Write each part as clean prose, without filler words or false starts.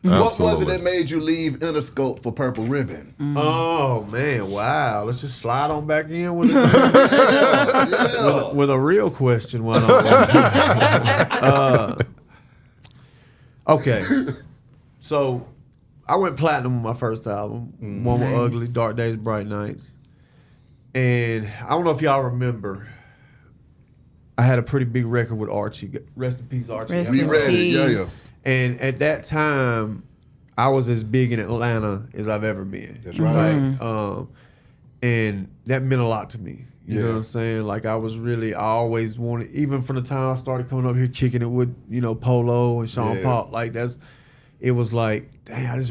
What was it that made you leave Interscope for Purple Ribbon? Oh man, wow! Let's just slide on back in with a, with a real question. Why not? Okay, so I went platinum with my first album, One with Ugly, Dark Days, Bright Nights, and I don't know if y'all remember. I had a pretty big record with Archie. Rest in peace, Archie. We read it, yeah. And at that time, I was as big in Atlanta as I've ever been. That's right. And that meant a lot to me. You know what I'm saying? Like I always wanted, even from the time I started coming up here kicking it with, Polo and Sean Paul, like it was like, damn,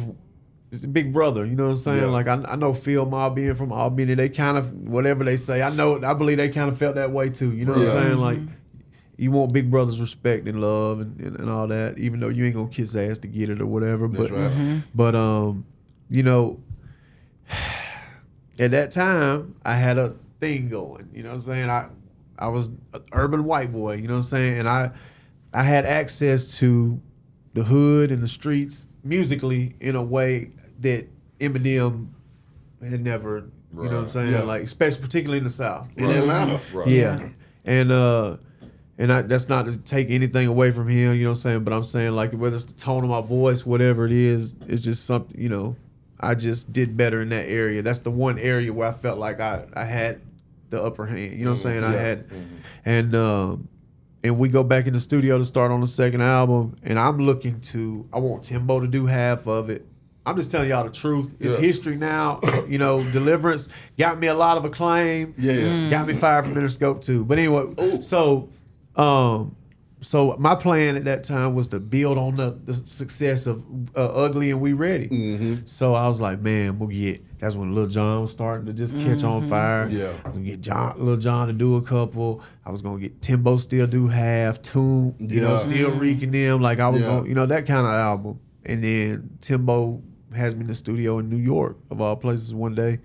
it's the big brother, you know what I'm saying? Yeah. Like I know Phil Ma being from Albany, they kind of, whatever they say, I believe they kind of felt that way too, you know what I'm saying? Like you want big brother's respect and love and all that, even though you ain't gonna kiss ass to get it or whatever. That's right. But at that time I had a thing going, you know what I'm saying? I was an urban white boy, you know what I'm saying? And I had access to the hood and the streets musically in a way that Eminem had never, you know what I'm saying? Like, especially particularly in the South. In Atlanta. Right. Yeah. And that's not to take anything away from him, you know what I'm saying? But I'm saying, like, whether it's the tone of my voice, whatever it is, it's just something, I just did better in that area. That's the one area where I felt like I had the upper hand, you know what I'm saying? I had, and we go back in the studio to start on the second album, and I want Timbo to do half of it. I'm just telling y'all the truth. It's history now. Deliverance got me a lot of acclaim. Got me fired from Interscope too. But anyway, so my plan at that time was to build on the success of Ugly and We Ready. So I was like, man, that's when Lil Jon was starting to just catch on fire. Yeah. I was gonna get Lil Jon to do a couple. I was gonna get Timbo still do half, Toon, still reeking them. Like I was gonna, that kind of album. And then Timbo has me in the studio in New York, of all places, one day,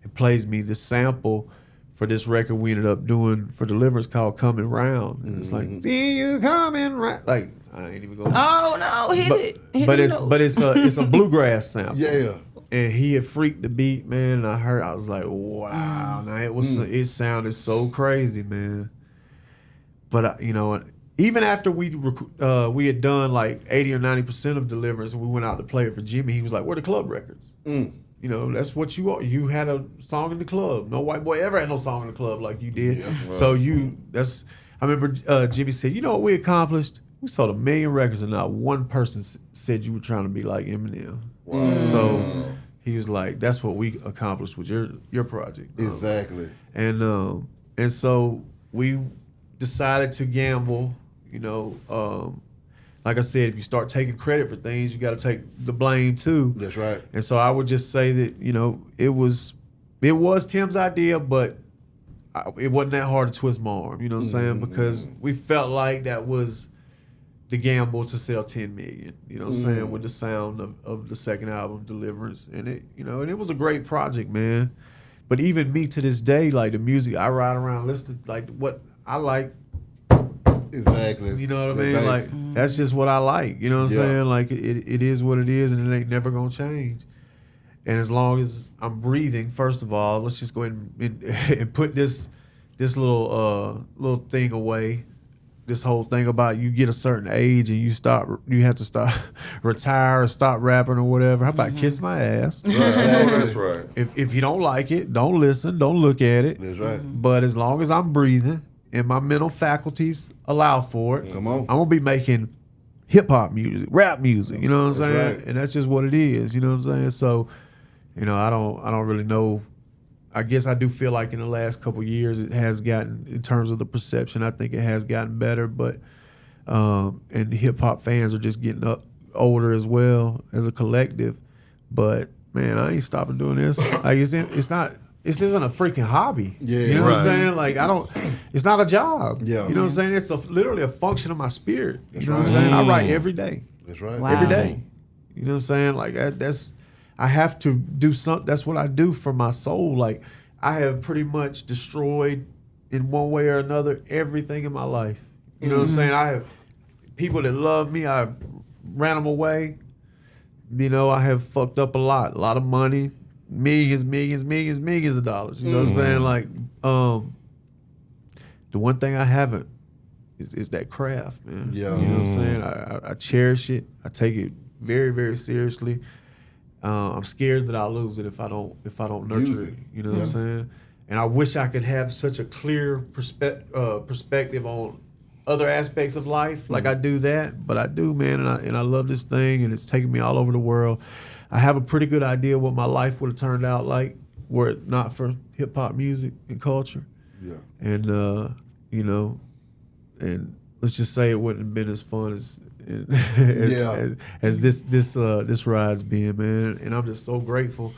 and plays me the sample for this record we ended up doing for Deliverance called Coming Round. And it's like, see you coming round. Like, I ain't even going. Oh no, hit it. But it's a bluegrass sample. Yeah. And he had freaked the beat, man. And I was like, wow. Now it sounded so crazy, man. But even after we had done like 80 or 90% of Deliverance and we went out to play it for Jimmy, he was like, where the club records? That's what you are. You had a song in the club. No white boy ever had no song in the club like you did. Yeah, right. So I remember Jimmy said, you know what we accomplished? We sold 1 million records and not one person said you were trying to be like Eminem. Wow. So he was like, that's what we accomplished with your project. Exactly. And so we decided to gamble, like I said, if you start taking credit for things, you got to take the blame too. That's right. And so I would just say that, it was Tim's idea, but it wasn't that hard to twist my arm, you know what I'm saying? Because we felt like that was the gamble to sell 10 million, you know what I'm saying, with the sound of the second album, Deliverance. And it was a great project, man. But even me to this day, like the music I ride around listening, like what I like. Exactly. You know what I mean? Like that's just what I like. You know what I'm saying? Like it is what it is, and it ain't never gonna change. And as long as I'm breathing, first of all, let's just go ahead and put this little thing away. This whole thing about you get a certain age and you have to stop retire or stop rapping or whatever. How about kiss my ass? Right. That's right. If you don't like it, don't listen, don't look at it. That's right. But as long as I'm breathing and my mental faculties allow for it, come on, I'm gonna be making hip hop music, rap music. You know what I'm saying? Right. And that's just what it is. You know what I'm saying? So, I don't really know. I guess I do feel like in the last couple of years it has gotten, in terms of the perception, I think it has gotten better. But and hip hop fans are just getting older as well as a collective. But man, I ain't stopping doing this. Like it's not. This isn't a freaking hobby. Yeah, you know what I'm saying? Like it's not a job. Yeah. You know what I'm saying? It's literally a function of my spirit. You know what I'm saying? I write every day. That's right. Wow. Every day. You know what I'm saying? Like I have to do something. That's what I do for my soul. Like I have pretty much destroyed in one way or another everything in my life. You know what I'm saying? I have people that love me. I've ran them away. you know, I have fucked up a lot of money, millions of dollars. You know what I'm saying? Like, the one thing I haven't is that craft, man. Yeah. You know what I'm saying? I cherish it. I take it very, very seriously. I'm scared that I'll lose it if I don't nurture it. You know what I'm saying? And I wish I could have such a clear perspective on other aspects of life, like I do that, but I do, man, and I love this thing, and it's taking me all over the world. I have a pretty good idea what my life would have turned out like were it not for hip hop music and culture. Yeah. And you know, and let's just say it wouldn't have been as fun as this ride's been, man. And I'm just so grateful